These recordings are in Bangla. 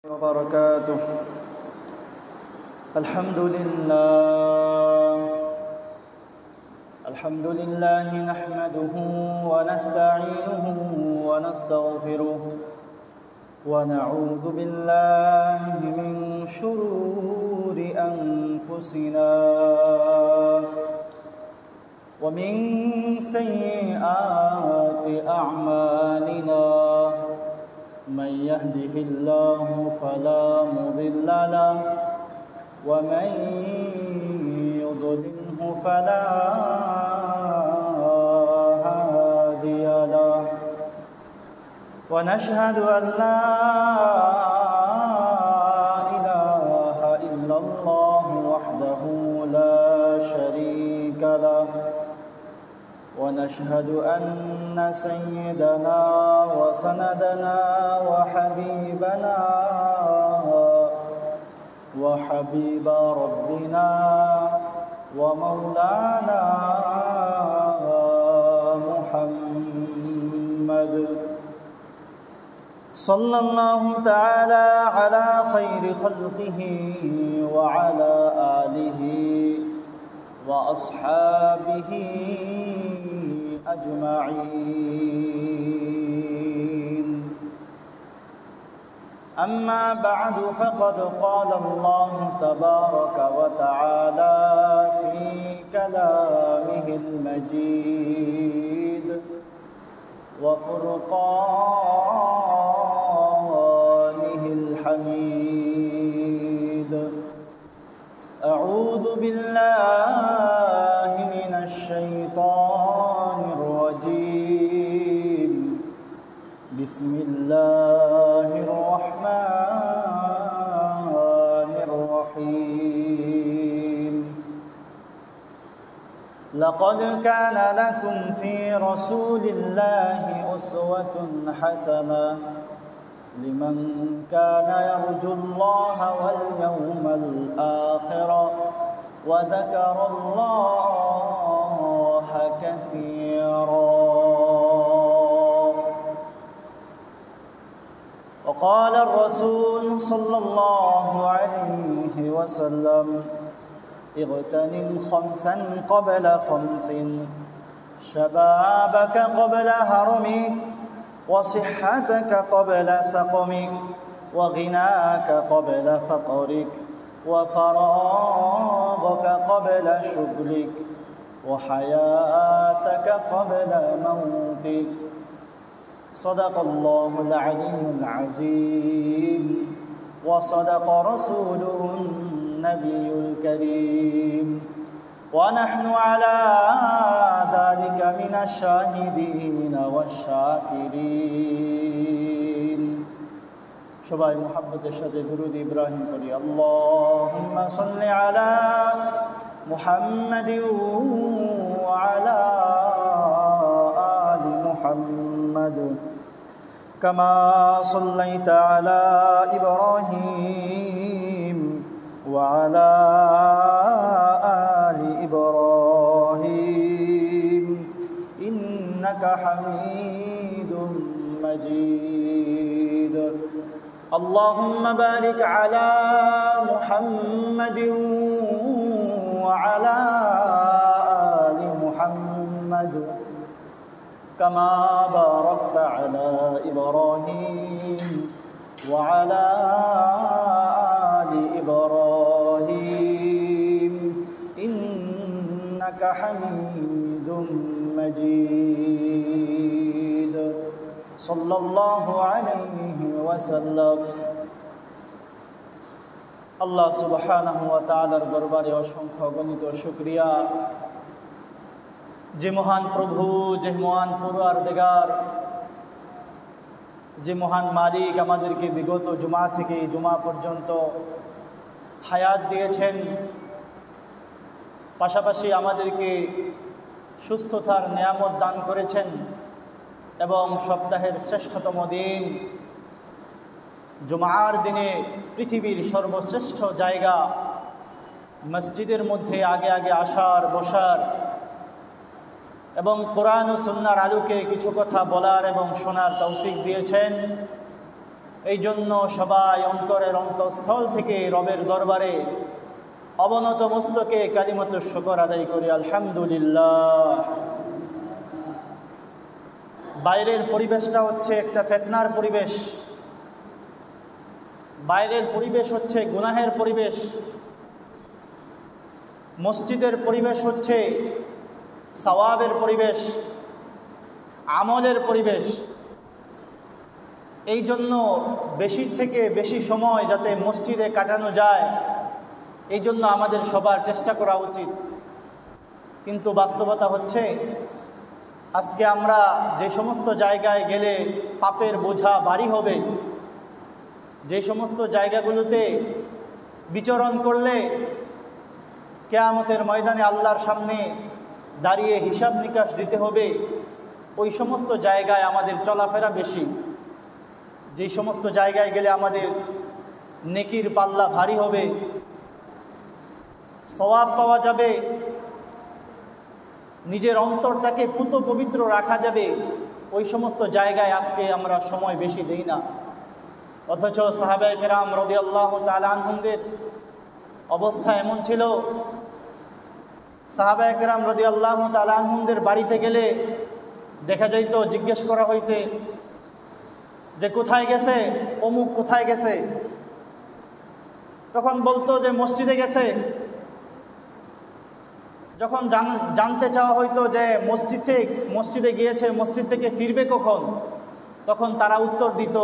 وبركاته. الحمد لله نحمده ونستعينه ونستغفره ونعوذ بالله من شرور أنفسنا ومن سيئات أعمالنا. من يهده الله فلا مضل له ومن يضلله فلا هادي له، ونشهد أن لا إله إلا الله وحده لا شريك له، ونشهد أن سيدنا وسندنا وحبيب ربنا ومولانا محمد صلى الله تعالى على خير خلقه وعلى آله وأصحابه أجمعين. أما بعد فقد قال الله تبارك وتعالى في كلامه المجيد وفرقانه الحميد. أعوذ بالله من الشيطان الرجيم. بسم الله الرحمن الرحيم. لقد كان لكم في رسول الله أسوة حسنة لمن كان يرجو الله واليوم الآخر وذكر الله كثيرا. وقال الرسول صلى الله عليه وسلم: اغتنم خمسا قبل خمس، شبابك قبل هرمك، وصحتك قبل سقمك، وغناك قبل فقرك، وفراغك قبل شغلك، وحياتك قبل موتك. صدق الله العلي العظيم وصدق رسوله النبي الكريم، ونحن على ذلك من الشاهدين والشاكرين. সবাই মুহাব্বতের সাথে দুরূদ ইব্রাহিম পড়ি। আল্লাহুম্মা সাল্লি আলা মুহাম্মাদিন ওয়া আলা আলি মুহাম্মাদ কামা সাল্লাইতা আলা ইব্রাহিম ওয়া আলা আলি ইব্রাহিম ইন্নাকা হামিদুম মাজিদ। اللهم بارك على محمد وعلى آل محمد كما باركت على إبراهيم وعلى آل إبراهيم إنك حميد مجيد صلى الله عليه وسلم। আল্লাহ সুবহানাহু ওয়া তাআলার দরবারে অসংখ্য অগণিত শুকরিয়া, যে মহান প্রভু, যে মহান পরওয়ারদিগার, যে মহান মালিক আমাদেরকে বিগত জুমা থেকে জুমা পর্যন্ত হায়াত দিয়েছেন, পাশাপাশি আমাদেরকে সুস্থতার নিয়ামত দান করেছেন এবং সপ্তাহের শ্রেষ্ঠতম দিন জুমার দিনে পৃথিবীর সর্বশ্রেষ্ঠ জায়গা মসজিদের মধ্যে আগে আগে আসার, বসার এবং কোরআন ও সুন্নাহর আলোকে কিছু কথা বলার এবং শোনার তৌফিক দিয়েছেন। এই জন্য সবাই অন্তরের অন্তঃস্থল থেকে রবের দরবারে অবনত মস্তকে কালিমাত শুকর আদায় করি আলহামদুলিল্লাহ। বাইরের পরিবেশটা হচ্ছে একটা ফিতনার পরিবেশ, বাইরের পরিবেশ হচ্ছে গুনাহের পরিবেশ, মসজিদের পরিবেশ হচ্ছে সওয়াবের পরিবেশ, আমলের পরিবেশ। এই জন্য বেশি থেকে বেশি সময় যাতে মসজিদে কাটানো যায়, এই জন্য আমাদের সবার চেষ্টা করা উচিত। কিন্তু বাস্তবতা হচ্ছে আজকে আমরা যে সমস্ত জায়গায় গেলে পাপের বোঝা ভারী হবে, যে সমস্ত জায়গাগুলোতে বিচরণ করলে কিয়ামতের ময়দানে আল্লাহর সামনে দাঁড়িয়ে হিসাব নিকাশ দিতে হবে, ওই সমস্ত জায়গায় আমাদের চলাফেরা বেশি। যে সমস্ত জায়গায় গেলে আমাদের নেকির পাল্লা ভারী হবে, সওয়াব পাওয়া যাবে, নিজের অন্তরটাকে পুত পবিত্র রাখা যাবে, ওই সমস্ত জায়গায় আজকে আমরা সময় বেশি দেই না। অথচ সাহাবায়ে কেরাম রাদিয়াল্লাহু তাআলা আনহুমদের অবস্থা এমন ছিল, সাহাবায়ে কেরাম রাদিয়াল্লাহু তাআলা আনহুমদের বাড়িতে গেলে দেখা যাইত, জিজ্ঞেস করা হয়েছে যে কোথায় গেছে, অমুক কোথায় গেছে, তখন বলতো যে মসজিদে গেছে। যখন জানতে চাওয়া হইতো যে মসজিদে গিয়েছে, মসজিদ থেকে ফিরবে কখন, তখন তারা উত্তর দিত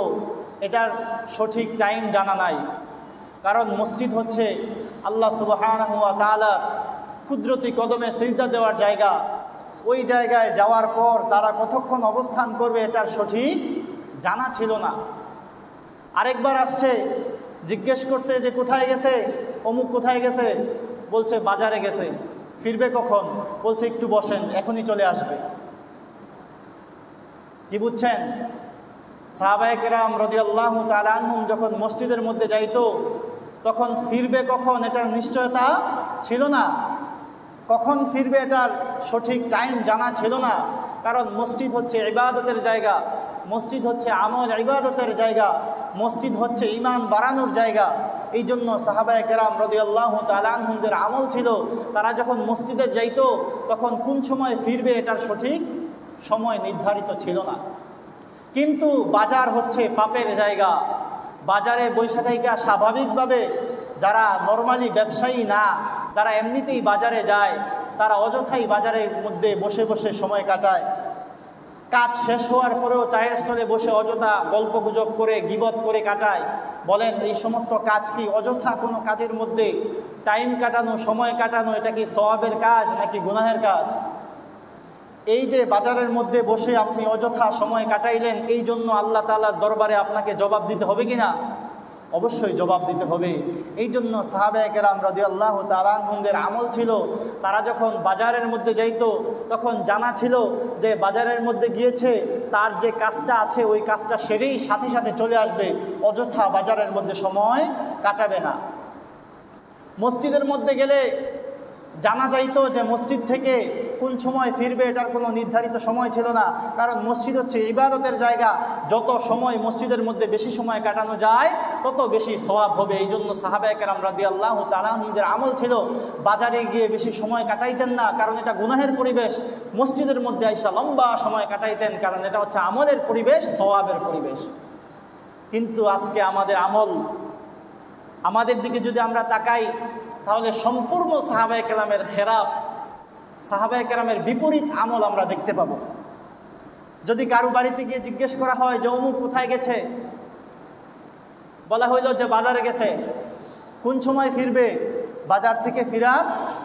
এটার সঠিক টাইম জানা নাই। কারণ মসজিদ হচ্ছে আল্লাহ সুবহানাহু ওয়া তাআলার কুদরতি কদমে সিজদা দেওয়ার জায়গা। ওই জায়গায় যাওয়ার পর তারা কতক্ষণ অবস্থান করবে এটার সঠিক জানা ছিল না। আরেকবার আসছে, জিজ্ঞেস করছে যে কোথায় গেছে, অমুক কোথায় গেছে, বলছে বাজারে গেছে। ফিরবে কখন, বলছে একটু বসেন, এখনই চলে আসবে। কি বুঝছেন? সাহাবায়ে কেরাম রাদিয়াল্লাহু তাআলা আনহুম যখন মসজিদের মধ্যে যাইতো, তখন ফিরবে কখন এটার নিশ্চয়তা ছিল না, কখন ফিরবে এটার সঠিক টাইম জানা ছিল না। কারণ মসজিদ হচ্ছে ইবাদতের জায়গা, মসজিদ হচ্ছে আমল ইবাদতের জায়গা, মসজিদ হচ্ছে ঈমান বাড়ানোর জায়গা। এই জন্য সাহাবায়ে কেরাম রাদিয়াল্লাহু তাআলা আনহুমদের আমল ছিল, তারা যখন মসজিদে যাইতো তখন কোন সময় ফিরবে এটার সঠিক সময় নির্ধারিত ছিল না। কিন্তু বাজার হচ্ছে পাপের জায়গা, বাজারে বৈশা থাইকা স্বাভাবিকভাবে যারা নরমালি ব্যবসায়ী না, যারা এমনিতেই বাজারে যায়, তারা অযথাই বাজারের মধ্যে বসে বসে সময় কাটায়। কাজ শেষ হওয়ার পরেও চায়ের স্টলে বসে অযথা গল্পগুজব করে, গীবত করে কাটায়। বলেন এই সমস্ত কাজ কি অযথা কোনো কাজের মধ্যে টাইম কাটানো, সময় কাটানো, এটা কি সওয়াবের কাজ নাকি গুনাহের কাজ? এই যে বাজারের মধ্যে বসে আপনি অযথা সময় কাটাইলেন, এই জন্য আল্লাহ তাআলার দরবারে আপনাকে জবাব দিতে হবে কি না? অবশ্যই জবাব দিতে হবে। এই জন্য সাহাবায়ে কেরাম রাদিয়াল্লাহু তাআলা আনহুমদের আমল ছিল, তারা যখন বাজারের মধ্যে যাইতো তখন জানা ছিল যে বাজারের মধ্যে গিয়েছে, তার যে কাজটা আছে ওই কাজটা সেরেই সাথে সাথে চলে আসবে, অযথা বাজারের মধ্যে সময় কাটাবে না। মসজিদের মধ্যে গেলে জানা যাইতো যে মসজিদ থেকে কোন সময় ফিরবে এটার কোনো নির্ধারিত সময় ছিল না। কারণ মসজিদ হচ্ছে ইবাদতের জায়গা, যত সময় মসজিদের মধ্যে বেশি সময় কাটানো যায় তত বেশি সওয়াব হবে। এই জন্য সাহাবায়ে কেরাম রাদিয়াল্লাহু তাআলা আনহুমদের আমল ছিল বাজারে গিয়ে বেশি সময় কাটাইতেন না, কারণ এটা গুনাহের পরিবেশ। মসজিদের মধ্যে আইসা লম্বা সময় কাটাইতেন, কারণ এটা হচ্ছে আমলের পরিবেশ, সওয়াবের পরিবেশ। কিন্তু আজকে আমাদের আমল, আমাদের দিকে যদি আমরা তাকাই তাহলে সম্পূর্ণ সাহাবায়ে কেরামের খেলাফ, সাহাবায়ে কেরামের বিপরীত আমল আমরা দেখতে পাব। যদি কারো বাড়িতে গিয়ে জিজ্ঞেস করা হয় যে অমুক কোথায় গেছে, বলা হইল যে বাজারে গেছে, কোন সময় ফিরবে, বাজার থেকে ফিরা,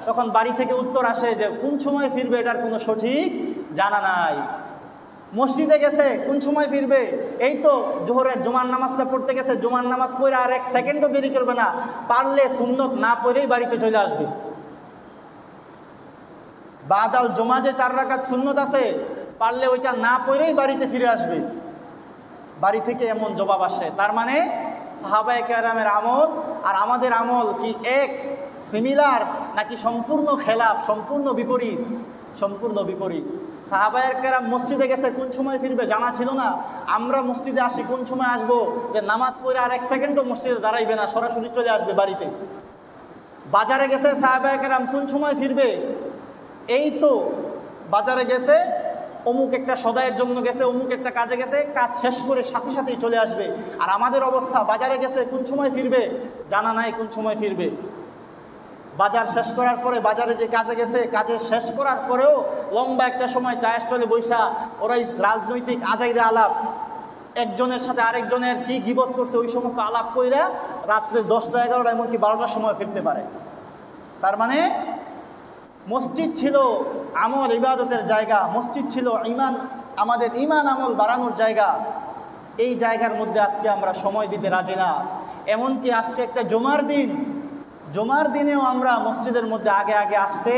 তখন বাড়ি থেকে উত্তর আসে যে কোন সময় ফিরবে এটার কোনো সঠিক জানা নাই। মসজিদে গেছে, কোন সময় ফিরবে, এই তো জোহরের জুমার নামাজটা পড়তে গেছে, জুমার নামাজ পড়ে আর এক সেকেন্ডও দেরি করবে না, পারলে সুন্নত না পড়েই বাড়িতে চলে আসবে। বাদাল জুমা যে 4 রাকাত সুন্নত আছে, পারলে ওইটা না পড়েই বাড়িতে ফিরে আসবে। বাড়ি থেকে এমন জবাব আসে। তার মানে সাহাবায়ে কেরামের আমল আর আমাদের আমল কি এক, সিমিলার, নাকি সম্পূর্ণ খেলাফ, সম্পূর্ণ বিপরীত? সম্পূর্ণ বিপরীত। সাহাবায়ে কেরাম মসজিদে গেছে, কোন সময় ফিরবে জানা ছিল না। আমরা মসজিদে আসি, কোন সময় আসবো, যে নামাজ পড়ে আর 1 সেকেন্ডও মসজিদে দাঁড়াইবে না, সরাসরি চলে আসবে বাড়িতে। বাজারে গেছে সাহাবায়ে কেরাম, কোন সময় ফিরবে, এই তো বাজারে গেছে, অমুক একটা সদাইয়ের জন্য গেছে, অমুক একটা কাজে গেছে, কাজ শেষ করে সাথে সাথেই চলে আসবে। আর আমাদের অবস্থা, বাজারে গেছে, কোন সময় ফিরবে জানা নাই, কোন সময় ফিরবে। বাজার শেষ করার পরে, বাজারে যে কাজে গেছে, কাজে শেষ করার পরেও লম্বা একটা সময় চায়ের স্টলে বৈশা ওরাই রাজনৈতিক আজাইরা আলাপ, একজনের সাথে আরেকজনের কি গীবত করছে ওই সমস্ত আলাপ কইরা রাত্রে 10টা 11টা এমনকি 12টার সময় ফিরতে পারে। তার মানে মসজিদ ছিল আমল ইবাদতের জায়গা, মসজিদ ছিল ঈমান, আমাদের ঈমান আমল বাড়ানোর জায়গা। এই জায়গার মধ্যে আজকে আমরা সময় দিতে রাজি না। এমনকি আজকে একটা জুমার দিন, জুমার দিনেও আমরা মসজিদের মধ্যে আগে আগে আসতে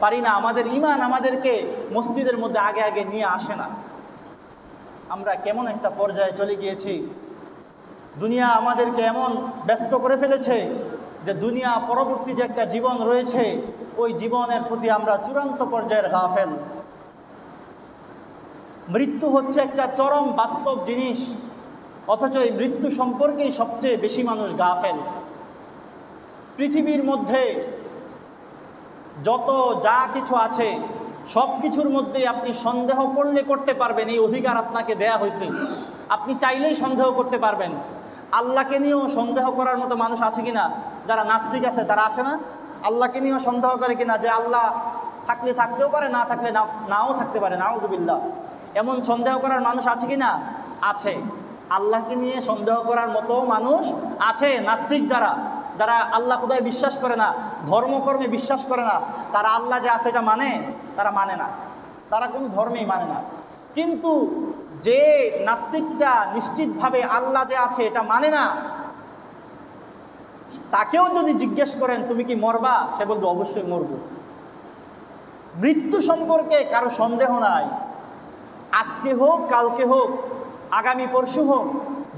পারি না। আমাদের ঈমান আমাদেরকে মসজিদের মধ্যে আগে আগে নিয়ে আসে না। আমরা কেমন একটা পর্যায়ে চলে গিয়েছি, দুনিয়া আমাদেরকে এমন ব্যস্ত করে ফেলেছে যে দুনিয়া পরবর্তী যে একটা জীবন রয়েছে, ওই জীবনের প্রতি আমরা চূড়ান্ত পর্যায়ের গাফেল। মৃত্যু হচ্ছে একটা চরম বাস্তব জিনিস, অথচ এই মৃত্যু সম্পর্কেই সবচেয়ে বেশি মানুষ গাফেল। পৃথিবীর মধ্যে যত যা কিছু আছে সব কিছুর মধ্যেই আপনি সন্দেহ করলে করতে পারবেন, এই অধিকার আপনাকে দেয়া হয়েছে। আপনি চাইলেই সন্দেহ করতে পারবেন। আল্লাহকে নিয়েও সন্দেহ করার মতো মানুষ আছে কিনা? যারা নাস্তিক আছে তারা আসে না, আল্লাহকে নিয়েও সন্দেহ করে কিনা যে আল্লাহ থাকলে থাকতেও পারে, না থাকলে নাও থাকতে পারে, নাউযুবিল্লাহ। এমন সন্দেহ করার মানুষ আছে কিনা? আছে। আল্লাহকে নিয়ে সন্দেহ করার মতো মানুষ আছে। নাস্তিক যারা, যারা আল্লাহ খুদায় বিশ্বাস করে না, ধর্মকর্মে বিশ্বাস করে না, তারা আল্লাহ যে আছে এটা মানে? তারা মানে না, তারা কোনো ধর্মেই মানে না। কিন্তু যে নাস্তিকটা নিশ্চিতভাবে আল্লাহ যে আছে এটা মানে না, তাকেও যদি জিজ্ঞেস করেন তুমি কি মরবা, সে বলবে অবশ্যই মরব। মৃত্যু সম্পর্কে কারো সন্দেহ নাই। আজকে হোক, কালকে হোক, আগামী পরশু হোক,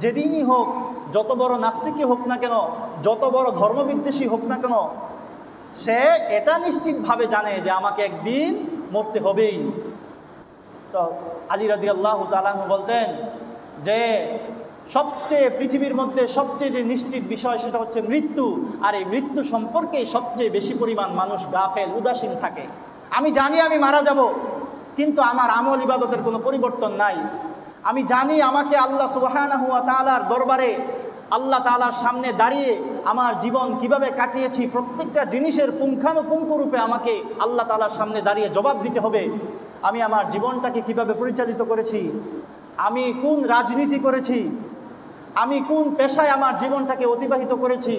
যেদিনই হোক, যত বড় নাস্তিকই হোক না কেন, যত বড় ধর্মবিদ্বেষী হোক না কেন, সে এটা নিশ্চিতভাবে জানে যে আমাকে একদিন মরতে হবেই। তো আলী রাদিয়াল্লাহু তাআলা আনহু বলতেন যে সবচেয়ে পৃথিবীর মধ্যে সবচেয়ে যে নিশ্চিত বিষয় সেটা হচ্ছে মৃত্যু। আর এই মৃত্যু সম্পর্কে সবচেয়ে বেশি পরিমাণ মানুষ গাফেল, উদাসীন থাকে। আমি জানি আমি মারা যাব, কিন্তু আমার আমল ইবাদতের কোনো পরিবর্তন নাই। আমি জানি আমাকে আল্লাহ সুবহানাহু ওয়া তাআলার দরবারে, আল্লাহ তাআলার সামনে দাঁড়িয়ে আমার জীবন কিভাবে কাটিয়েছি, প্রত্যেকটা জিনিসের পুঙ্খানুপুঙ্খ রূপে আমাকে আল্লাহ তাআলার সামনে দাঁড়িয়ে জবাব দিতে হবে। আমি আমার জীবনটাকে কিভাবে পরিচালিত করেছি, আমি কোন রাজনীতি করেছি, আমি কোন পেশায় আমার জীবনটাকে অতিবাহিত করেছি,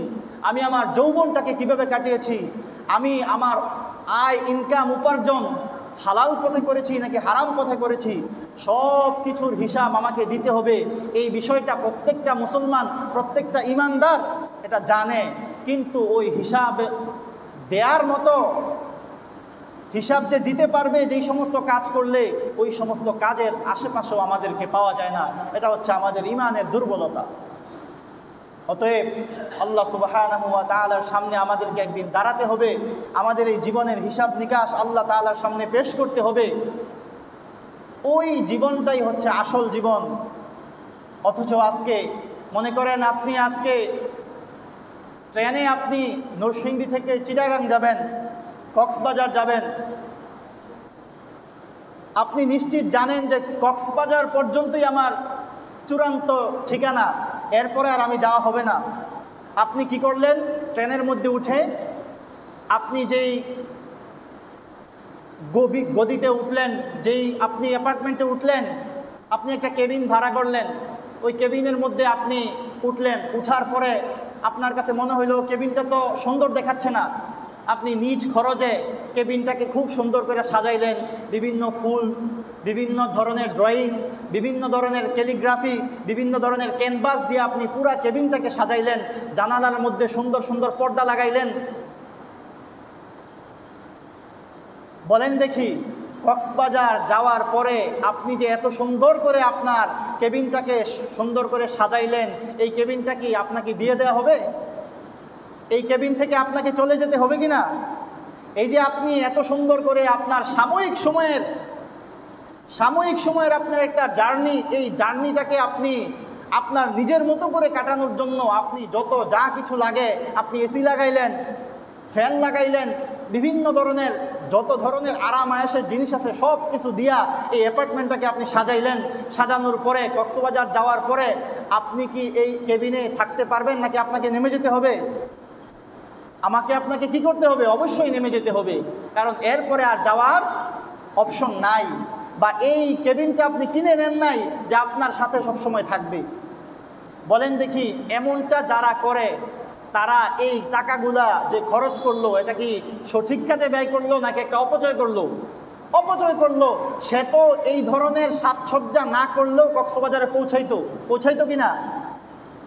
আমি আমার যৌবনটাকে কিভাবে কাটিয়েছি, আমি আমার আয় ইনকাম উপার্জন হালাল পথে করেছি নাকি হারাম পথে করেছি, সব কিছুর হিসাব আমাকে দিতে হবে। এই বিষয়টা প্রত্যেকটা মুসলমান, প্রত্যেকটা ইমানদার এটা জানে। কিন্তু ওই হিসাব দেওয়ার মতো, হিসাব যে দিতে পারবে যেই সমস্ত কাজ করলে, ওই সমস্ত কাজের আশেপাশেও আমাদেরকে পাওয়া যায় না। এটা হচ্ছে আমাদের ইমানের দুর্বলতা। অতএব আল্লাহ সুবহানাহু ওয়া তাআলার সামনে আমাদেরকে একদিন দাঁড়াতে হবে, আমাদের এই জীবনের হিসাব নিকাশ আল্লাহ তাআলার সামনে পেশ করতে হবে। ওই জীবনটাই হচ্ছে আসল জীবন। অথচ আজকে মনে করেন আপনি আজকে ট্রেনে আপনি নরসিংদী থেকে চিটাগাং যাবেন, কক্সবাজার যাবেন, আপনি নিশ্চিত জানেন যে কক্সবাজার পর্যন্তই আমার চূড়ান্ত ঠিকানা, এরপরে আর আমি যাওয়া হবে না। আপনি কি করলেন? ট্রেনের মধ্যে উঠে আপনি যেই গদিতে উঠলেন, যেই আপনি অ্যাপার্টমেন্টে উঠলেন, আপনি একটা কেবিন ভাড়া করলেন, ওই কেবিনের মধ্যে আপনি উঠলেন। উঠার পরে আপনার কাছে মনে হইলো কেবিনটা তো সুন্দর দেখাচ্ছে না। আপনি নিজ খরচে কেবিনটাকে খুব সুন্দর করে সাজাইলেন, বিভিন্ন ফুল, বিভিন্ন ধরনের ড্রয়িং, বিভিন্ন ধরনের ক্যালিগ্রাফি, বিভিন্ন ধরনের ক্যানভাস দিয়ে আপনি পুরা কেবিনটাকে সাজাইলেন, জানালার মধ্যে সুন্দর সুন্দর পর্দা লাগাইলেন। বলেন দেখি, কক্সবাজার যাওয়ার পরে আপনি যে এত সুন্দর করে আপনার কেবিনটাকে সুন্দর করে সাজাইলেন, এই কেবিনটা কি আপনাকে দিয়ে দেওয়া হবে? এই কেবিন থেকে আপনাকে চলে যেতে হবে কি না? এই যে আপনি এত সুন্দর করে আপনার সাময়িক সময়ের সাময়িক সময়ের আপনার একটা জার্নি, এই জার্নিটাকে আপনি আপনার নিজের মতো করে কাটানোর জন্য আপনি যত যা কিছু লাগে, আপনি এসি লাগাইলেন, ফ্যান লাগাইলেন, বিভিন্ন ধরনের যত ধরনের আরাম আয়েশের জিনিস আছে সব কিছু দিয়া এই অ্যাপার্টমেন্টটাকে আপনি সাজাইলেন। সাজানোর পরে কক্সবাজার যাওয়ার পরে আপনি কি এই কেবিনে থাকতে পারবেন, নাকি আপনাকে নেমে যেতে হবে? আপনাকে কি করতে হবে? অবশ্যই নেমে যেতে হবে, কারণ এরপরে আর যাওয়ার অপশন নাই। বা এই কেবিনটা আপনি কিনে নেন নাই যে আপনার সাথে সবসময় থাকবে। বলেন দেখি, এমনটা যারা করে তারা এই টাকাগুলা যে খরচ করলো, এটা কি সঠিক কাজে ব্যয় করলো নাকি একটা অপচয় করলো? অপচয় করলো। সে তো এই ধরনের সাজসজ্জা না করলেও কক্সবাজারে পৌঁছাইতো কিনা?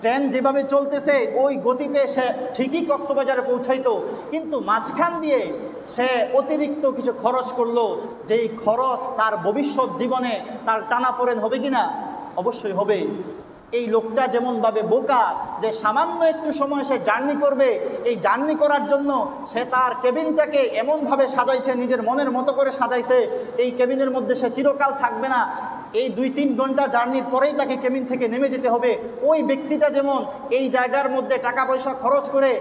ট্রেন যেভাবে চলতেছে ওই গতিতে সে ঠিকই কক্সবাজারে পৌঁছাইতো, কিন্তু মাঝখান দিয়ে সে অতিরিক্ত কিছু খরচ করলো, যেই খরচ তার ভবিষ্যৎ জীবনে তার টানাপোড়েন হবে কিনা? অবশ্যই হবে। এই লোকটা যেমনভাবে বোকা যে সামান্য একটু সময় সে জার্নি করবে, এই জার্নি করার জন্য সে তার কেবিনটাকে এমনভাবে সাজাইছে, নিজের মনের মতো করে সাজাইছে, এই কেবিনের মধ্যে সে চিরকাল থাকবে না, এই 2-3 ঘন্টা জার্নির পরেই তাকে কেবিন থেকে নেমে যেতে হবে। ওই ব্যক্তিটা যেমন এই জায়গার মধ্যে টাকা পয়সা খরচ করে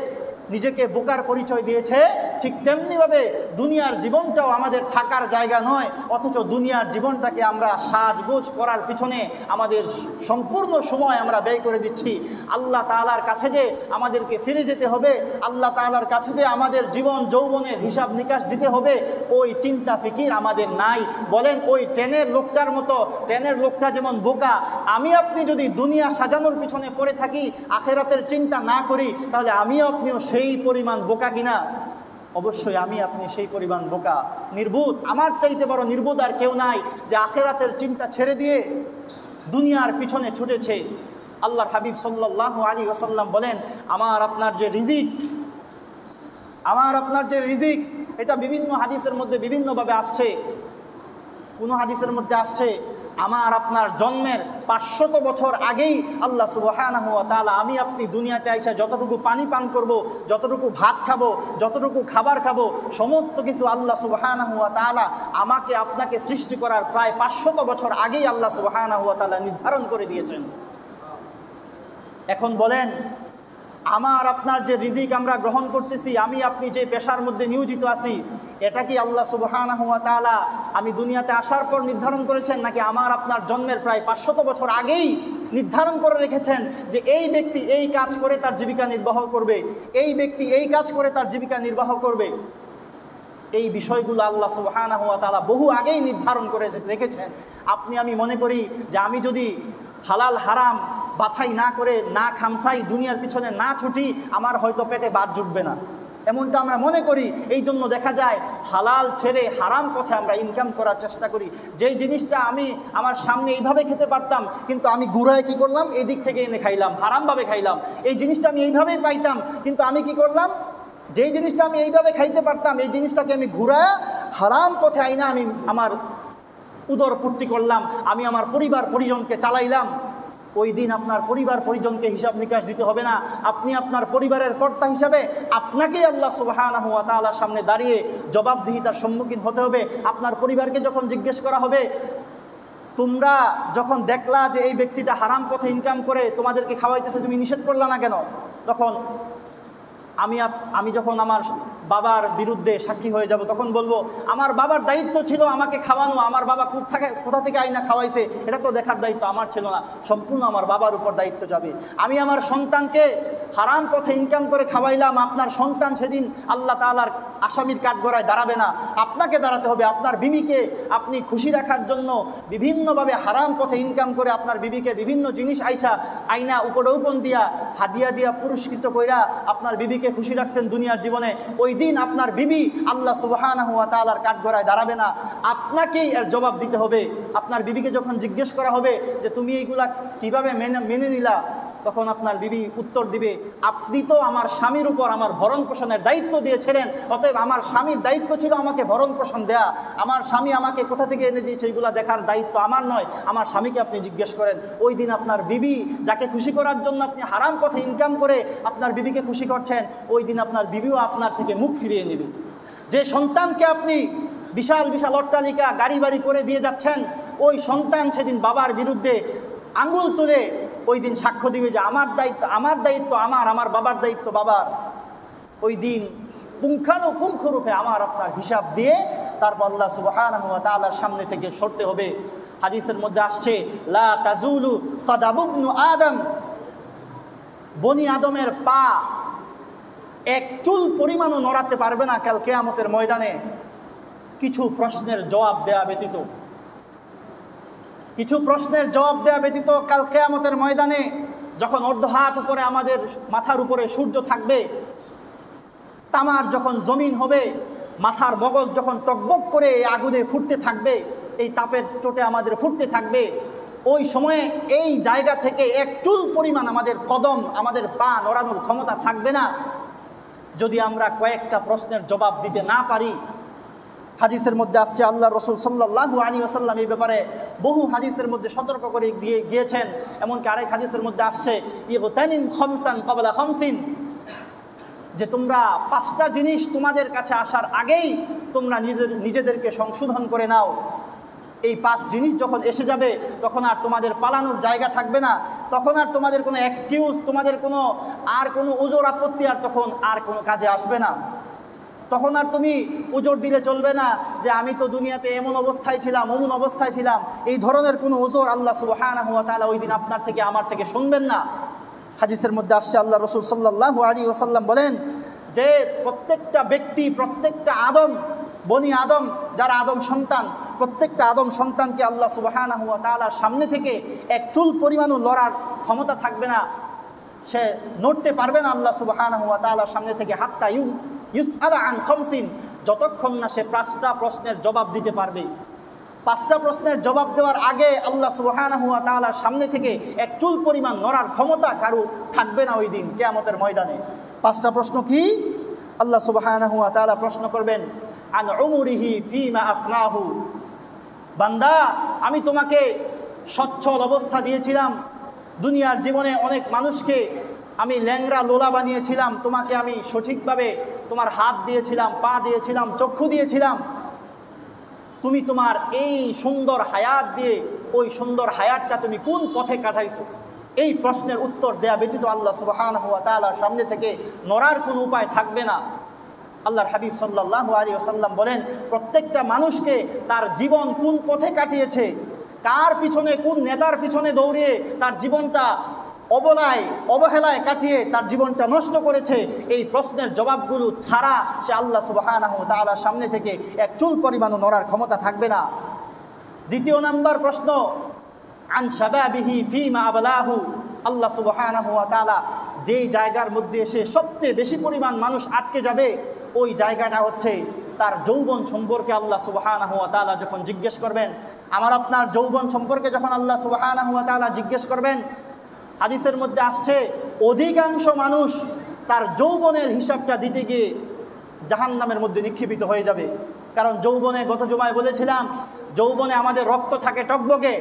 নিজেকে বোকার পরিচয় দিয়েছে, ঠিক তেমনিভাবে দুনিয়ার জীবনটাও আমাদের থাকার জায়গা নয়, অথচ দুনিয়ার জীবনটাকে আমরা সাজগোজ করার পিছনে আমাদের সম্পূর্ণ সময় আমরা ব্যয় করে দিচ্ছি। আল্লাহ তাআলার কাছে যে আমাদেরকে ফিরে যেতে হবে, আল্লাহ তাআলার কাছে যে আমাদের জীবন যৌবনের হিসাব নিকাশ দিতে হবে, ওই চিন্তা ফিকির আমাদের নাই। বলেন, ওই ট্রেনের লোকটার মতো, ট্রেনের লোকটা যেমন বোকা, আপনি যদি দুনিয়া সাজানোর পিছনে পড়ে থাকি, আখিরাতের চিন্তা না করি, তাহলে আপনিও সেই পরিমাণ বোকা কিনা? অবশ্যই আপনি সেই পরিমাণ বোকা, নির্বোধ। আমার চাইতে বড় নির্বোধ আর কেউ নাই যে আখিরাতের চিন্তা ছেড়ে দিয়ে দুনিয়ার পিছনে ছুটেছে। আল্লাহর হাবিব সাল্লাল্লাহু আলাইহি ওয়াসাল্লাম বলেন, আমার আপনার যে রিজিক এটা বিভিন্ন হাদিসের মধ্যে বিভিন্নভাবে আসছে। কোনো হাদিসের মধ্যে আসছে আমার আপনার জন্মের 500 বছর আগেই আল্লাহ সুবহানাহু ওয়া তাআলা আপনি দুনিয়াতে আইসা যতটুকু পানি পান করব, যতটুকু ভাত খাবো, যতটুকু খাবার খাবো, সমস্ত কিছু আল্লাহ সুবহানাহু ওয়া তাআলা আপনাকে সৃষ্টি করার প্রায় 500 বছর আগেই আল্লাহ সুবহানাহু ওয়া তাআলা নির্ধারণ করে দিয়েছেন। এখন বলেন, আমার আপনার যে রিজিক আমরা গ্রহণ করতেছি, আপনি যে পেশার মধ্যে নিয়োজিত আছি, এটা কি আল্লাহ সুবহানাহু ওয়া তাআলা আমি দুনিয়াতে আসার পর নির্ধারণ করেছেন, নাকি আমার আপনার জন্মের প্রায় 500 বছর আগেই নির্ধারণ করে রেখেছেন যে এই ব্যক্তি এই কাজ করে তার জীবিকা নির্বাহ করবে, এই ব্যক্তি এই কাজ করে তার জীবিকা নির্বাহ করবে? এই বিষয়গুলো আল্লাহ সুবহানাহু ওয়া তাআলা বহু আগেই নির্ধারণ করে রেখেছেন। আমি মনে করি যে আমি যদি হালাল হারাম বাছাই না করে, না খামসাই, দুনিয়ার পিছনে না ছুটি, আমার হয়তো পেটে ভাত জুটবে না, এমনটা আমরা মনে করি। এই জন্য দেখা যায় হালাল ছেড়ে হারাম পথে আমরা ইনকাম করার চেষ্টা করি। যেই জিনিসটা আমার সামনে এইভাবে খেতে পারতাম, কিন্তু আমি ঘুরায় কি করলাম, এই দিক থেকে এনে খাইলাম, হারামভাবে খাইলাম। এই জিনিসটা আমি এইভাবেই পাইতাম, কিন্তু আমি কি করলাম, যেই জিনিসটা আমি এইভাবে খাইতে পারতাম, এই জিনিসটাকে আমি ঘুরায় হারাম পথে আইনা আমার উদর পূর্তি করলাম, আমার পরিবার পরিজনকে চালাইলাম। ওই দিন আপনার পরিবার পরিজনকে হিসাব নিকাশ দিতে হবে না, আপনি আপনার পরিবারের কর্তা হিসাবে আপনাকেই আল্লাহ সুবহানাহু ওয়া তাআলার সামনে দাঁড়িয়ে জবাবদিহিতার সম্মুখীন হতে হবে। আপনার পরিবারকে যখন জিজ্ঞেস করা হবে, তোমরা যখন দেখলা যে এই ব্যক্তিটা হারাম পথে ইনকাম করে তোমাদেরকে খাওয়াইতেছে, তুমি নিষেধ করলা না কেন? তখন আমি যখন আমার বাবার বিরুদ্ধে সাক্ষী হয়ে যাব, তখন বলবো আমার বাবার দায়িত্ব ছিল আমাকে খাওয়ানো, আমার বাবা কোথা থেকে আইনা খাওয়াইছে এটা তো দেখার দায়িত্ব আমার ছিল না, সম্পূর্ণ আমার বাবার উপর দায়িত্ব যাবে। আমি আমার সন্তানকে হারাম পথে ইনকাম করে খাওয়াইলাম, আপনার সন্তান সেদিন আল্লাহ তাআলার আসামির কাঠগড়ায় দাঁড়াবে না, আপনাকে দাঁড়াতে হবে। আপনার বিবিকে আপনি খুশি রাখার জন্য বিভিন্নভাবে হারাম পথে ইনকাম করে আপনার বিবিকে বিভিন্ন জিনিস আইনা উপঢৌকন দিয়া, হাদিয়া দিয়া, পুরস্কৃত কইরা আপনার বিবিকে খুশি রাখছেন দুনিয়ার জীবনে, ওই দিন আপনার বিবি আল্লাহ সুবহানাহু ওয়া তাআলার কাঠগড়ায় দাঁড়াবে না, আপনাকেই এর জবাব দিতে হবে। আপনার বিবিকে যখন জিজ্ঞেস করা হবে যে তুমি এইগুলা কিভাবে মেনে নিলা, তখন আপনার বিবি উত্তর দিবে, আপনি তো আমার স্বামীর উপর আমার ভরণ পোষণের দায়িত্ব দিয়েছিলেন, অতএব আমার স্বামীর দায়িত্ব ছিল আমাকে ভরণ পোষণ দেয়া, আমার স্বামী আমাকে কোথা থেকে এনে দিয়েছে এগুলা দেখার দায়িত্ব আমার নয়, আমার স্বামীকে আপনি জিজ্ঞেস করেন। ওই দিন আপনার বিবি, যাকে খুশি করার জন্য আপনি হারাম পথে ইনকাম করে আপনার বিবিকে খুশি করছেন, ওই দিন আপনার বিবিও আপনার থেকে মুখ ফিরিয়ে নেবে। যে সন্তানকে আপনি বিশাল বিশাল অট্টালিকা গাড়ি বাড়ি করে দিয়ে যাচ্ছেন, ওই সন্তান সেদিন বাবার বিরুদ্ধে আঙ্গুল তুলে ওই দিন সাক্ষ্য দিবে যে আমার দায়িত্ব আমার বাবার দায়িত্ব বাবার। ওই দিন পুঙ্খানুপুঙ্খরূপে আমার আপনার হিসাব দিয়ে তারপর আল্লাহ সুবহানাহু ওয়া তাআলার সামনে থেকে সরতে হবে। হাদিসের মধ্যে আসছে লা তাজুলু কদামু ইবনু আদম, বনি আদমের পা এক চুল পরিমাণও নড়াতে পারবে না কাল কিয়ামতের ময়দানে, কিছু প্রশ্নের জবাব দেয়া ব্যতীত। কিছু প্রশ্নের জবাব দেয়া ব্যতীত কাল কিয়ামতের ময়দানে যখন অর্ধ হাত উপরে আমাদের মাথার উপরে সূর্য থাকবে, তামার যখন জমিন হবে, মাথার মগজ যখন টকবক করে আগুনে ফুটতে থাকবে, এই তাপের চোটে আমাদের ফুটতে থাকবে, ওই সময়ে এই জায়গা থেকে এক চুল পরিমাণ আমাদের কদম, আমাদের পা নড়ানোর ক্ষমতা থাকবে না যদি আমরা কয়েকটা প্রশ্নের জবাব দিতে না পারি। হাদিসের মধ্যে আসছে আল্লাহ রসুল সাল্লাল্লাহু আলাইহি ওয়াসাল্লাম এই ব্যাপারে বহু হাদিসের মধ্যে সতর্ক করে দিয়ে গিয়েছেন। এমনকি আরেক হাদিসের মধ্যে আসছে ইগতানিম খামসান ক্বাবলা খামসিন, যে তোমরা 5টা জিনিস তোমাদের কাছে আসার আগেই তোমরা নিজেদেরকে সংশোধন করে নাও। এই 5 জিনিস যখন এসে যাবে তখন আর তোমাদের পালানোর জায়গা থাকবে না, তখন আর তোমাদের কোনো এক্সকিউজ, তোমাদের কোনো ওজর আপত্তি আর তখন আর কোনো কাজে আসবে না। তখন আর তুমি ওজর দিলে চলবে না যে আমি তো দুনিয়াতে এমন অবস্থায় ছিলাম, অমন অবস্থায় ছিলাম, এই ধরনের কোনো ওজর আল্লাহ সুবহানাহু ওয়া তাআলা ওই দিন আপনার থেকে আমার থেকে শুনবেন না। হাদিসের মধ্যে আসছে আল্লাহ রসুল সাল্লাল্লাহু আলাইহি ওয়াসাল্লাম বলেন যে প্রত্যেকটা ব্যক্তি, প্রত্যেকটা আদম, বনি আদম, যারা আদম সন্তান, প্রত্যেকটা আদম সন্তানকে আল্লাহ সুবহানাহু ওয়া তাআলার সামনে থেকে এক চুল পরিমাণও লড়ার ক্ষমতা থাকবে না, সে নড়তে পারবে না আল্লাহ সুবহানাহু ওয়া তাআলার সামনে থেকে হাত্তা ইউসআলা আন খামসিন, যতক্ষণ না সে 5টা প্রশ্নের জবাব দিতে পারবে। 5টা প্রশ্নের জবাব দেওয়ার আগে আল্লাহ সুবহানাহু ওয়া তাআলার সামনে থেকে এক চুল পরিমাণ নড়ার ক্ষমতা কারো থাকবে না ওই দিন কিয়ামতের ময়দানে। 5টা প্রশ্ন কি? আল্লাহ সুবহানাহু ওয়া তাআলা প্রশ্ন করবেন আন উমরিহি ফীমা আফনাহু, বান্দা আমি তোমাকে সচ্ছল অবস্থা দিয়েছিলাম, দুনিয়ার জীবনে অনেক মানুষকে আমি ল্যাংড়া লোলা বানিয়েছিলাম, তোমাকে আমি সঠিকভাবে তোমার হাত দিয়েছিলাম, পা দিয়েছিলাম, চক্ষু দিয়েছিলাম, তুমি তোমার এই সুন্দর হায়াত দিয়ে ওই সুন্দর হায়াতটা তুমি কোন পথে কাটাইছো? এই প্রশ্নের উত্তর দেয়া ব্যতীত আল্লাহ সুবহানাহু ওয়া তাআলার সামনে থেকে নড়ার কোনো উপায় থাকবে না। আল্লাহর হাবিব সাল্লাল্লাহু আলাইহি ওয়াসাল্লাম বলেন প্রত্যেকটা মানুষকে তার জীবন কোন পথে কাটিয়েছে, কার পিছনে, কোন নেতার পিছনে দৌড়িয়ে তার জীবনটা অবহেলায় কাটিয়ে তার জীবনটা নষ্ট করেছে, এই প্রশ্নের জবাবগুলো ছাড়া সে আল্লাহ সুবহানাহু ওয়া তাআলার সামনে থেকে এক চুল পরিমাণও নড়ার ক্ষমতা থাকবে না। 2 নম্বর প্রশ্ন আন শাবাবিহি ফীমা আবলাহু, আল্লাহ সুবহানাহু ওয়া তাআলা যেই জায়গার মধ্যে এসে সবচেয়ে বেশি পরিমাণ মানুষ আটকে যাবে ওই জায়গাটা হচ্ছে তার যৌবন সম্পর্কে। আল্লাহ সুবহানাহু ওয়া তাআলা যখন জিজ্ঞেস করবেন, আমার আপনার যৌবন সম্পর্কে যখন আল্লাহ সুবহানাহু ওয়া তাআলা জিজ্ঞেস করবেন, হাদিসের মধ্যে আসছে অধিকাংশ মানুষ তার যৌবনের হিসাবটা দিতে গিয়ে জাহান্নামের মধ্যে নিক্ষেপিত হয়ে যাবে। কারণ যৌবনে, গত জুমায় বলেছিলাম, যৌবনে আমাদের রক্ত থাকে টকবকে,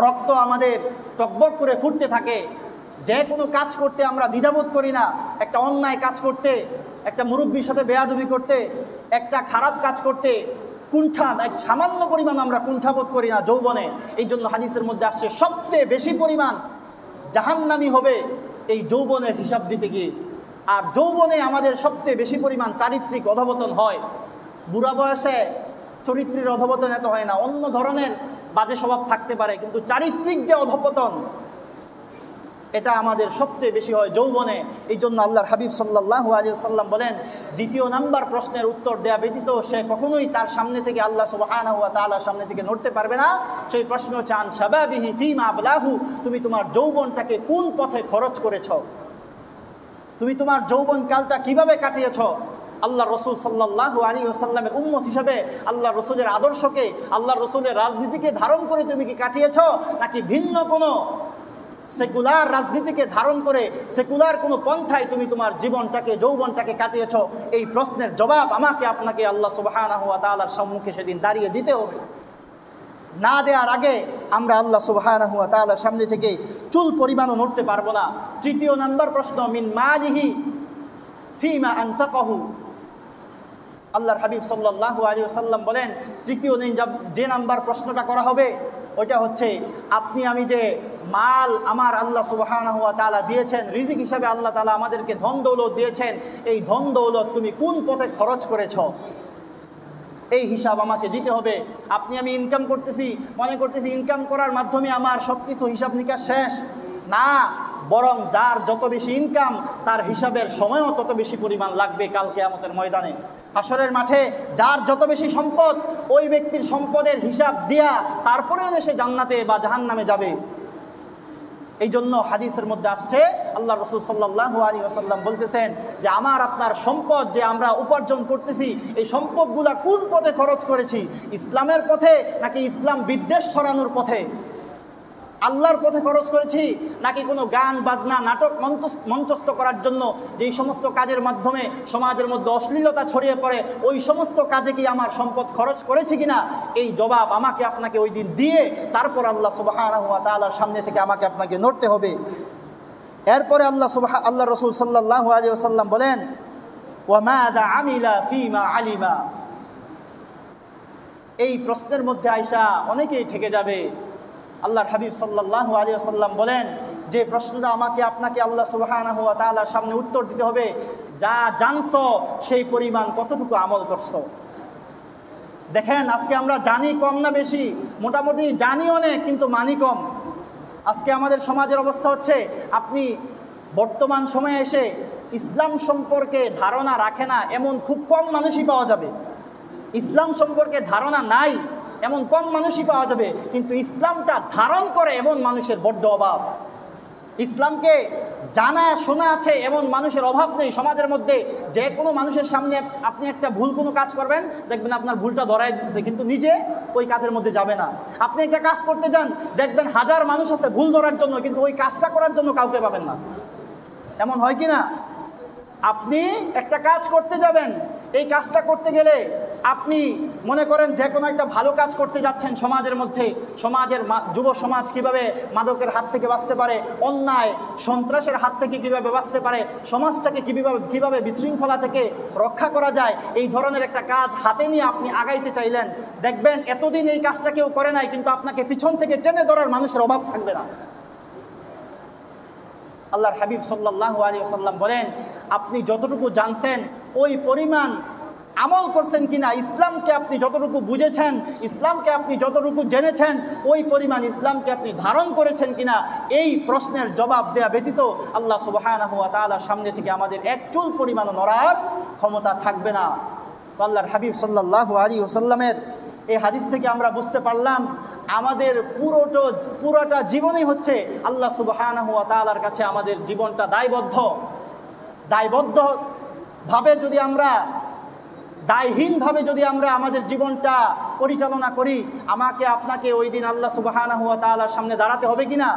রক্ত আমাদের টকবক করে ফুটতে থাকে, যে কোনো কাজ করতে আমরা দ্বিধাবোধ করি না। একটা অন্যায় কাজ করতে, একটা মুরব্বির সাথে বেয়াদবি করতে, একটা খারাপ কাজ করতে এক সামান্য পরিমাণ আমরা কুণ্ঠাবোধ করি না যৌবনে। এই জন্য হাদিসের মধ্যে আসছে সবচেয়ে বেশি পরিমাণ জাহান্নামী হবে এই যৌবনের হিসাব দিতে গিয়ে। আর যৌবনে আমাদের সবচেয়ে বেশি পরিমাণ চারিত্রিক অধপতন হয়। বুড়া বয়সে চরিত্রের অধপতন এত হয় না, অন্য ধরনের বাজে স্বভাব থাকতে পারে, কিন্তু চারিত্রিক যে অধপতন এটা আমাদের সবচেয়ে বেশি হয় যৌবনে। এই জন্য আল্লাহর হাবিব সাল্লাল্লাহু আলাইহি ওয়াসাল্লাম বলেন 2 নম্বর প্রশ্নের উত্তর দেয়া ব্যতীত সে কখনোই তার সামনে থেকে আল্লাহ সুবহানাহু ওয়া তাআলার সামনে থেকে নড়তে পারবে না। সেই প্রশ্ন হচ্ছে আন শাবাবিহি ফীমা আবলাহু, তুমি তোমার যৌবনটাকে কোন পথে খরচ করেছ, তুমি তোমার যৌবন কালটা কিভাবে কাটিয়েছ। আল্লাহ রসুল সাল্লাল্লাহু আলাইহি ওয়াসাল্লামের উম্মত হিসাবে আল্লাহ রসুলের আদর্শকে, আল্লাহ রসুলের রাজনীতিকে ধারণ করে তুমি কি কাটিয়েছ, নাকি ভিন্ন কোনো সেকুলার রাজনীতিকে ধারণ করে সেকুলার কোনো পন্থায় তুমি তোমার জীবনটাকে, যৌবনটাকে কাটিয়েছ? এই প্রশ্নের জবাব আমাকে আপনাকে আল্লাহ সুবহানাহু ওয়া তাআলার সম্মুখে সেদিন দাঁড়িয়ে দিতে হবে। না দেওয়ার আগে আমরা আল্লাহ সুবহানাহু ওয়া তাআলার সামনে থেকে চুল পরিমাণও নড়তে পারবো না। 3 নম্বর প্রশ্ন মিন মালিহি ফীমা আনফাকাহু, আল্লাহর হাবিব সাল্লাল্লাহু আলাইহি ওয়াসাল্লাম বলেন, তৃতীয় দিন যে নাম্বার প্রশ্নটা করা হবে ওইটা হচ্ছে, আপনি আমি যে মাল আমার আল্লাহ সুবহানাহু ওয়া তাআলা দিয়েছেন, রিজিক হিসাবে আল্লাহ তাআলা আমাদেরকে ধন দৌলত দিয়েছেন, এই ধন দৌলত তুমি কোন পথে খরচ করেছ, এই হিসাব আমাকে দিতে হবে। আপনি আমি ইনকাম করতেছি, মনে করতেছি ইনকাম করার মাধ্যমে আমার সব কিছু হিসাব নিকাশ শেষ, না, বরং যার যত বেশি ইনকাম তার হিসাবের সময়ও তত বেশি পরিমাণ লাগবে কাল কিয়ামতের ময়দানে। হাশরের মাঠে যার যত বেশি সম্পদ, ওই ব্যক্তির সম্পদের হিসাব দিয়া তারপরেও সে জান্নাতে বা জাহান্নামে যাবে। এই জন্য হাদিসের মধ্যে আসছে, আল্লাহ রাসূল সাল্লাল্লাহু আলাইহি ওয়াসাল্লাম বলতেছেন যে আমার আপনার সম্পদ যে আমরা উপার্জন করতেছি, এই সম্পদগুলা কোন পথে খরচ করেছি, ইসলামের পথে নাকি ইসলাম বিদ্বেষ ছড়ানোর পথে, আল্লাহর পথে খরচ করেছি নাকি কোনো গান বাজনা নাটক মঞ্চস্থ করার জন্য যেই সমস্ত কাজের মাধ্যমে সমাজের মধ্যে অশ্লীলতা ছড়িয়ে পড়ে, ওই সমস্ত কাজে কি আমার সম্পদ খরচ করেছি কিনা, এই জবাব আমাকে আপনাকে ওই দিন দিয়ে তারপর আল্লাহ সুবহানাহু ওয়া তাআলার সামনে থেকে আমাকে আপনাকে নড়তে হবে। এরপরে আল্লাহ রাসূল সাল্লাল্লাহু আলাইহি ওয়াসাল্লাম বলেন, ওয়া মাযা আমিলা ফীমা আলিমা। এই প্রশ্নের মধ্যে আয়েশা অনেকেই ঠেকে যাবে। আল্লাহর হাবিব সাল্লাল্লাহু আলাইহি ওয়াসাল্লাম বলেন, যে প্রশ্নটা আমাকে আপনাকে আল্লাহ সুবহানাহু ওয়া তাআলার সামনে উত্তর দিতে হবে, যা জানছো সেই পরিমাণ কতটুকু আমল করছো। দেখেন আজকে আমরা জানি কম না বেশি, মোটামুটি জানি অনেক কিন্তু মানি কম। আজকে আমাদের সমাজের অবস্থা হচ্ছে, আপনি বর্তমান সময়ে এসে ইসলাম সম্পর্কে ধারণা রাখে না এমন খুব কম মানুষই পাওয়া যাবে, ইসলাম সম্পর্কে ধারণা নাই এমন কম মানুষই পাওয়া যাবে, কিন্তু ইসলামটা ধারণ করে এমন মানুষের বড্ড অভাব। ইসলামকে জানা শোনা আছে এমন মানুষের অভাব নেই সমাজের মধ্যে। যে কোনো মানুষের সামনে আপনি একটা ভুল কোনো কাজ করবেন, দেখবেন আপনার ভুলটা ধরাই দিচ্ছে, কিন্তু নিজে ওই কাজের মধ্যে যাবে না। আপনি একটা কাজ করতে যান, দেখবেন হাজার মানুষ আছে ভুল ধরার জন্য, কিন্তু ওই কাজটা করার জন্য কাউকে পাবেন না। এমন হয় কি না? আপনি একটা কাজ করতে যাবেন, এই কাজটা করতে গেলে আপনি মনে করেন যে কোনো একটা ভালো কাজ করতে যাচ্ছেন সমাজের মধ্যে, সমাজের যুব সমাজ কিভাবে মাদকের হাত থেকে বাঁচতে পারে, অন্যায় সন্ত্রাসের হাত থেকে কিভাবে বাঁচতে পারে, সমাজটাকে কিভাবে বিশৃঙ্খলা থেকে রক্ষা করা যায়, এই ধরনের একটা কাজ হাতে নিয়ে আপনি আগাইতে চাইলেন, দেখবেন এতদিন এই কাজটা কেউ করে নাই, কিন্তু আপনাকে পিছন থেকে টেনে ধরার মানুষের অভাব থাকবে না। আল্লাহর হাবিব সাল্লাল্লাহু আলাইহি ওয়াসাল্লাম বলেন, আপনি যতটুকু জানছেন ওই পরিমাণ আমল করছেন কিনা, ইসলামকে আপনি যতটুকু বুঝেছেন, ইসলামকে আপনি যতটুকু জেনেছেন, ওই পরিমাণ ইসলামকে আপনি ধারণ করেছেন কিনা, এই প্রশ্নের জবাব দেয়া ব্যতীত আল্লাহ সুবহানাহু ওয়া তাআলার সামনে থেকে আমাদের এক চুল পরিমাণও নড়ার ক্ষমতা থাকবে না। আল্লাহর হাবিব সাল্লাল্লাহু আলাইহি ওয়াসাল্লামের এই হাদিস থেকে আমরা বুঝতে পারলাম, আমাদের পুরোটা জীবনই হচ্ছে আল্লাহ সুবহানাহু ওয়া তাআলার কাছে আমাদের জীবনটা দায়বদ্ধভাবে যদি আমরা দায়হীনভাবে যদি আমরা আমাদের জীবনটা পরিচালনা করি, আমাকে আপনাকে ওই দিন আল্লাহ সুবহানাহু ওয়া তাআলার সামনে দাঁড়াতে হবে কিনা?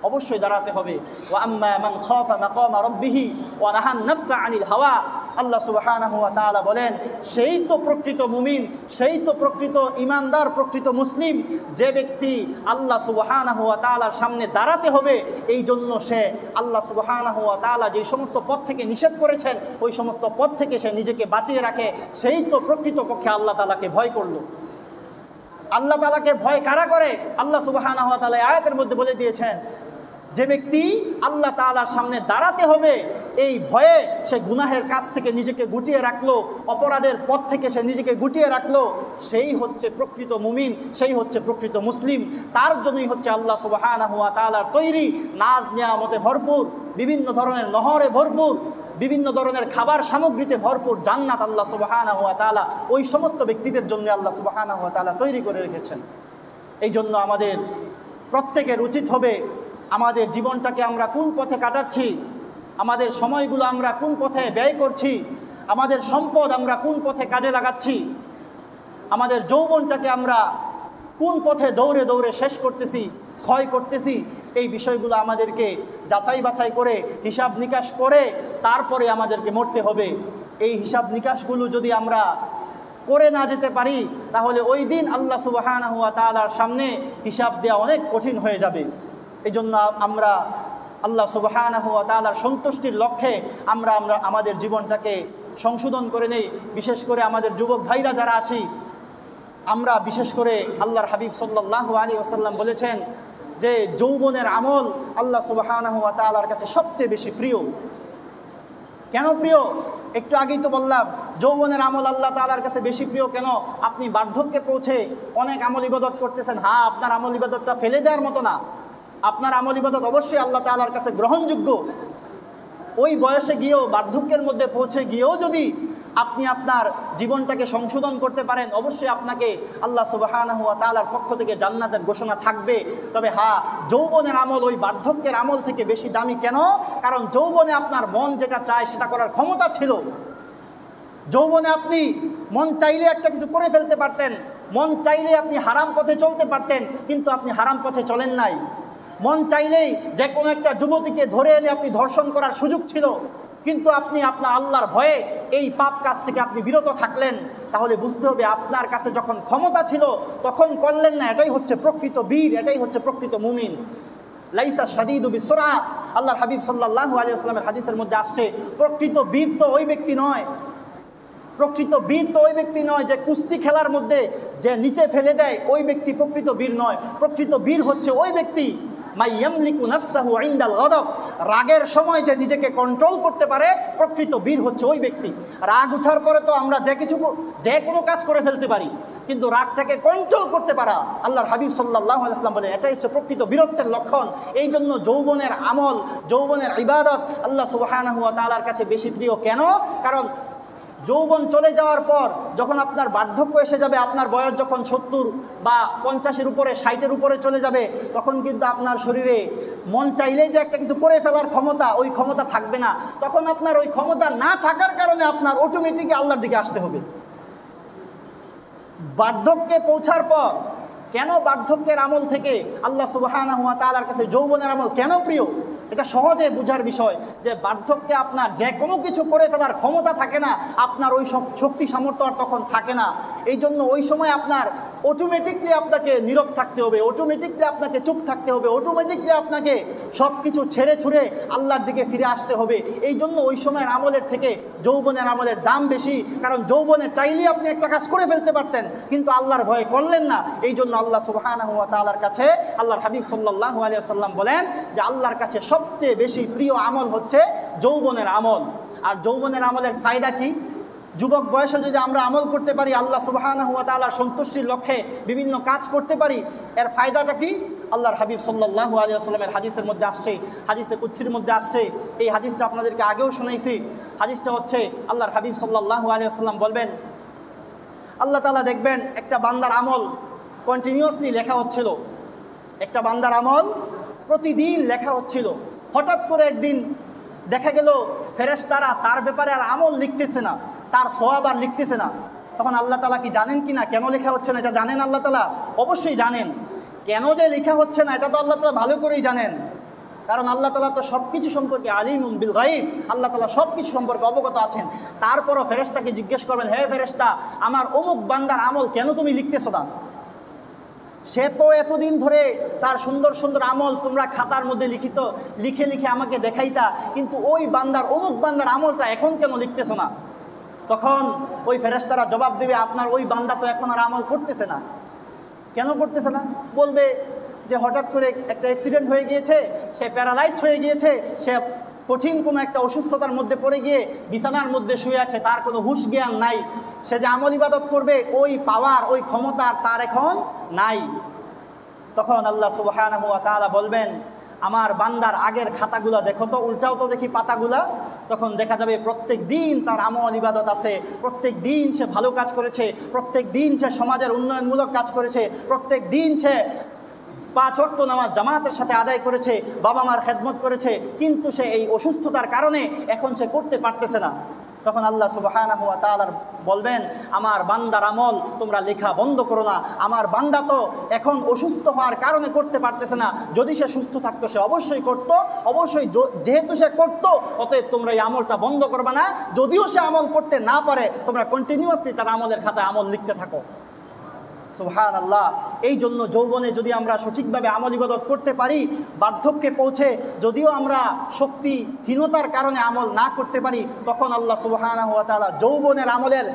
অবশ্যই দাঁড়াতে হবে। ওয়া আম্মা মান খাফা মাকামা রাব্বিহি ওয়া নাহান নাফসা আনিল হাওয়া, আল্লাহ সুবহানাহু ওয়া তাআলা বলেন, সেই তো প্রকৃত মুমিন, সেই তো প্রকৃত ইমানদার, প্রকৃত মুসলিম, যে ব্যক্তি আল্লাহ সুবহানাহু ওয়া তাআলার সামনে দাঁড়াতে হবে, এই জন্য সে আল্লাহ সুবহানাহু ওয়া তাআলা যে সমস্ত পথ থেকে নিষেধ করেছেন ওই সমস্ত পথ থেকে সে নিজেকে বাঁচিয়ে রাখে, সেই তো প্রকৃত পক্ষে আল্লাহ তাআলাকে ভয় করল। আল্লাহ তাআলাকে ভয় কারা করে? আল্লাহ সুবহানাহু ওয়া তাআলা আয়াতের মধ্যে বলে দিয়েছেন, যে ব্যক্তি আল্লাহ তাআলার সামনে দাঁড়াতে হবে এই ভয়ে সে গুনাহের কাছ থেকে নিজেকে গুটিয়ে রাখলো, অপরাধের পথ থেকে সে নিজেকে গুটিয়ে রাখলো, সেই হচ্ছে প্রকৃত মুমিন, সেই হচ্ছে প্রকৃত মুসলিম। তার জন্যই হচ্ছে আল্লাহ সুবহানাহু ওয়া তাআলার তৈরি নাজ নিয়ামতে ভরপুর, বিভিন্ন ধরনের নহরে ভরপুর, বিভিন্ন ধরনের খাবার সামগ্রীতে ভরপুর জান্নাত আল্লাহ সুবহানাহু ওয়া তাআলা ওই সমস্ত ব্যক্তিদের জন্য আল্লাহ সুবহানাহু ওয়া তাআলা তৈরি করে রেখেছেন। এই জন্য আমাদের প্রত্যেকের উচিত হবে আমাদের জীবনটাকে আমরা কোন পথে কাটাচ্ছি, আমাদের সময়গুলো আমরা কোন পথে ব্যয় করছি, আমাদের সম্পদ আমরা কোন পথে কাজে লাগাচ্ছি, আমাদের যৌবনটাকে আমরা কোন পথে দৌড়ে দৌড়ে শেষ করতেছি, ক্ষয় করতেছি, এই বিষয়গুলো আমাদেরকে যাচাই বাছাই করে হিসাব নিকাশ করে তারপরে আমাদেরকে মরতে হবে। এই হিসাব নিকাশগুলো যদি আমরা করে না যেতে পারি, তাহলে ওই দিন আল্লাহ সুবহানাহু ওয়া তাআলার সামনে হিসাব দেওয়া অনেক কঠিন হয়ে যাবে। এই জন্য আমরা আল্লাহ সুবহানাহু ওয়া তাআলার সন্তুষ্টির লক্ষ্যে আমরা আমাদের জীবনটাকে সংশোধন করে নেই। বিশেষ করে আমাদের যুবক ভাইরা যারা আছি, আমরা বিশেষ করে আল্লাহর হাবিব সাল্লাল্লাহু আলাইহি ওয়াসাল্লাম বলেছেন যে যৌবনের আমল আল্লাহ সুবহানাহু ওয়া তাআলার কাছে সবচেয়ে বেশি প্রিয়। কেন প্রিয়? একটু আগেই তো বললাম, যৌবনের আমল আল্লাহ তাআলার কাছে বেশি প্রিয় কেন? আপনি বার্ধক্যে পৌঁছে অনেক আমল ইবাদত করতেছেন, হ্যাঁ, আপনার আমল ইবাদতটা ফেলে দেওয়ার মতো না, আপনার আমল ইবাদত অবশ্যই আল্লাহ তাআলার কাছে গ্রহণযোগ্য। ওই বয়সে গিয়েও, বার্ধক্যের মধ্যে পৌঁছে গিয়েও যদি আপনি আপনার জীবনটাকে সংশোধন করতে পারেন, অবশ্যই আপনাকে আল্লাহ সুবহানাহু ওয়া তাআলার পক্ষ থেকে জান্নাতের ঘোষণা থাকবে। তবে হ্যাঁ, যৌবনের আমল ওই বার্ধক্যের আমল থেকে বেশি দামি। কেন? কারণ যৌবনে আপনার মন যেটা চায় সেটা করার ক্ষমতা ছিল। যৌবনে আপনি মন চাইলে একটা কিছু করে ফেলতে পারতেন, মন চাইলে আপনি হারাম পথে চলতে পারতেন, কিন্তু আপনি হারাম পথে চলেন নাই। মন চাইলেই যে কোনো একটা যুবতীকে ধরে এনে আপনি ধর্ষণ করার সুযোগ ছিল, কিন্তু আপনি আপনার আল্লাহর ভয়ে এই পাপ কাজ থেকে আপনি বিরত থাকলেন। তাহলে বুঝতে হবে, আপনার কাছে যখন ক্ষমতা ছিল তখন করলেন না। এটাই হচ্ছে প্রকৃত বীর, এটাই হচ্ছে প্রকৃত মুমিন। লাইসা শাদীদু বিসুরআ, আল্লাহর হাবিব সাল্লাল্লাহু আলাইহি ওয়াসাল্লামের হাদিসের মধ্যে আসছে, প্রকৃত বীর তো ওই ব্যক্তি নয়, প্রকৃত বীর তো ওই ব্যক্তি নয় যে কুস্তি খেলার মধ্যে যে নিচে ফেলে দেয়, ওই ব্যক্তি প্রকৃত বীর নয়। প্রকৃত বীর হচ্ছে ওই ব্যক্তি মাইয়ামলিকু নাফসাহু ইনদাল গদব, রাগের সময় যে নিজেকে কন্ট্রোল করতে পারে, প্রকৃত বীর হচ্ছে ওই ব্যক্তি। রাগ উঠার পরে তো আমরা যে কোনো কাজ করে ফেলতে পারি, কিন্তু রাগটাকে কন্ট্রোল করতে পারা, আল্লাহর হাবিব সাল্লাল্লাহু আলাইহি ওয়াসাল্লাম বলে এটাই হচ্ছে প্রকৃত বীরত্বের লক্ষণ। এই জন্য যৌবনের আমল, যৌবনের ইবাদত আল্লাহ সুবহানাহু ওয়া তাআলার কাছে বেশি প্রিয়। কেন? কারণ যৌবন চলে যাওয়ার পর যখন আপনার বার্ধক্য এসে যাবে, আপনার বয়স যখন 70 বা 50-এর উপরে, 60-এর উপরে চলে যাবে, তখন কিন্তু আপনার শরীরে মন চাইলেই যে একটা কিছু করে ফেলার ক্ষমতা, ওই ক্ষমতা থাকবে না। তখন আপনার ওই ক্ষমতা না থাকার কারণে আপনার অটোমেটিকই আল্লাহর দিকে আসতে হবে। বার্ধক্যে পৌঁছার পর কেন বার্ধক্যের আমল থেকে আল্লাহ সুবহানাহু ওয়া তাআলার কাছে যৌবনের আমল কেন প্রিয়? এটা সহজে বোঝার বিষয় যে বার্ধক্যে আপনার যে কোনো কিছু করে ফেলার ক্ষমতা থাকে না, আপনার ওই সব শক্তি সামর্থ্য আর তখন থাকে না। এই জন্য ওই সময় আপনার অটোমেটিকলি আপনাকে নীরব থাকতে হবে, অটোমেটিকলি আপনাকে চুপ থাকতে হবে, অটোমেটিকলি আপনাকে সব কিছু ছেড়ে ছুড়ে আল্লাহর দিকে ফিরে আসতে হবে। এই জন্য ওই সময়ের আমলের থেকে যৌবনের আমলের দাম বেশি। কারণ যৌবনে চাইলেই আপনি একটা কাজ করে ফেলতে পারতেন, কিন্তু আল্লাহর ভয়ে করলেন না। এই জন্য আল্লাহ সুবহানাহু ওয়া তাআলার কাছে, আল্লাহর হাবিব সাল্লাল্লাহু আলাইহি ওয়াসাল্লাম বলেন যে আল্লাহর কাছে সবচেয়ে বেশি প্রিয় আমল হচ্ছে যৌবনের আমল। আর যৌবনের আমলের ফায়দা কি? যুবক বয়সে যদি আমরা আমল করতে পারি, আল্লাহ সুবহানাহু ওয়া তাআলার সন্তুষ্টির লক্ষ্যে বিভিন্ন কাজ করতে পারি, এর ফায়দাটা কি? আল্লাহর হাবিব সাল্লাল্লাহু আলাইহি ওয়াসাল্লামের হাদিসের মধ্যে আসছে, হাদিসে কুদসির মধ্যে আসছে। এই হাদিসটা আপনাদেরকে আগেও শোনাইছি। হাদিসটা হচ্ছে আল্লাহর হাবিব সাল্লাল্লাহু আলাইহি ওয়াসাল্লাম বলবেন, আল্লাহ তাআলা দেখবেন একটা বান্দার আমল কন্টিনিউয়াসলি লেখা হচ্ছিল, একটা বান্দার আমল প্রতিদিন লেখা হচ্ছিল। হঠাৎ করে একদিন দেখা গেল ফেরেশতারা তার ব্যাপারে আর আমল লিখতেছে না, তার সওয়াব আর লিখতেছে না। তখন আল্লাহ তাআলা কি জানেন কি না কেন লেখা হচ্ছে না? এটা জানেন আল্লাহ তাআলা? অবশ্যই জানেন। কেন যে লেখা হচ্ছে না এটা তো আল্লাহ তাআলা ভালো করেই জানেন। কারণ আল্লাহ তাআলা তো সব কিছু সম্পর্কে আলিমুম বিল গায়ব, আল্লাহ তাআলা সব কিছু সম্পর্কে অবগত আছেন। তারপরও ফেরেশতাকে জিজ্ঞেস করবেন, হে ফেরেশতা, আমার অমুক বান্দার আমল কেন তুমি লিখতেছো না? সে তো এতদিন ধরে তার সুন্দর সুন্দর আমল তোমরা খাতার মধ্যে লিখে লিখে আমাকে দেখাইতা, কিন্তু ওই বান্দার, অমুক বান্দার আমলটা এখন কেন লিখতেছো না? তখন ওই ফেরেশতারা জবাব দেবে, আপনার ওই বান্দা তো এখন আর আমল করতেছে না। কেন করতেছে না? বলবে যে হঠাৎ করে একটা অ্যাক্সিডেন্ট হয়ে গিয়েছে, সে প্যারালাইজড হয়ে গিয়েছে, সে কঠিন কোনো একটা অসুস্থতার মধ্যে পড়ে গিয়ে বিছানার মধ্যে শুয়ে আছে, তার কোনো হুঁশ জ্ঞান নাই। সে যে আমল ইবাদত করবে ওই পাওয়ার, ওই ক্ষমতা তার এখন নাই। তখন আল্লাহ সুবহানাহু ওয়া তাআলা বলবেন, আমার বান্দার আগের খাতাগুলা দেখো তো, উল্টাও তো দেখি পাতাগুলা। তখন দেখা যাবে প্রত্যেক দিন তার আমল ইবাদত আছে, প্রত্যেক দিন সে ভালো কাজ করেছে, প্রত্যেক দিন সে সমাজের উন্নয়নমূলক কাজ করেছে, প্রত্যেক দিন সে 5 ওয়াক্ত নামাজ জামাতের সাথে আদায় করেছে, বাবা মার খেদমত করেছে, কিন্তু সে এই অসুস্থতার কারণে এখন সে করতে পারতেছে না। তখন আল্লাহ সুবহানাহু ওয়া তাআলা বলবেন, আমার বান্দার আমল তোমরা লেখা বন্ধ করো না। আমার বান্দা তো এখন অসুস্থ হওয়ার কারণে করতে পারতেছে না, যদি সে সুস্থ থাকতো সে অবশ্যই করত, অবশ্যই। যেহেতু সে করতো, অতএব তোমরা এই আমলটা বন্ধ করবে না। যদিও সে আমল করতে না পারে, তোমরা কন্টিনিউয়াসলি তার আমলের খাতায় আমল লিখতে থাকো। সুবহানাল্লাহ। এই জন্য যৌবনে যদি আমরা সঠিকভাবে আমল ইবাদত করতে পারি, বার্ধক্যে পৌঁছে যদিও আমরা শক্তিহীনতার কারণে আমল না করতে পারি, তখন আল্লাহ সুবহানাহু ওয়া তাআলা যৌবনের আমলের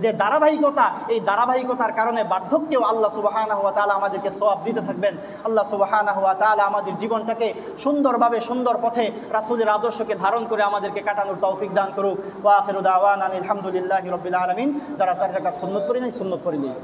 যে ধারাবাহিকতা, এই ধারাবাহিকতার কারণে বার্ধক্যেও আল্লাহ সুবহানাহু ওয়া তাআলা আমাদেরকে সওয়াব দিতে থাকবেন। আল্লাহ সুবহানাহু ওয়া তাআলা আমাদের জীবনটাকে সুন্দরভাবে সুন্দর পথে রাসূলের আদর্শকে ধারণ করে আমাদেরকে কাটানোর তৌফিক দান করুক। ওয়া আখিরু দাওয়ানা আলহামদুলিল্লাহি রাব্বিল আলামিন। যারা 4 রাকাত সুন্নত পড়ি নাই, সুন্নত পড়ি নেই।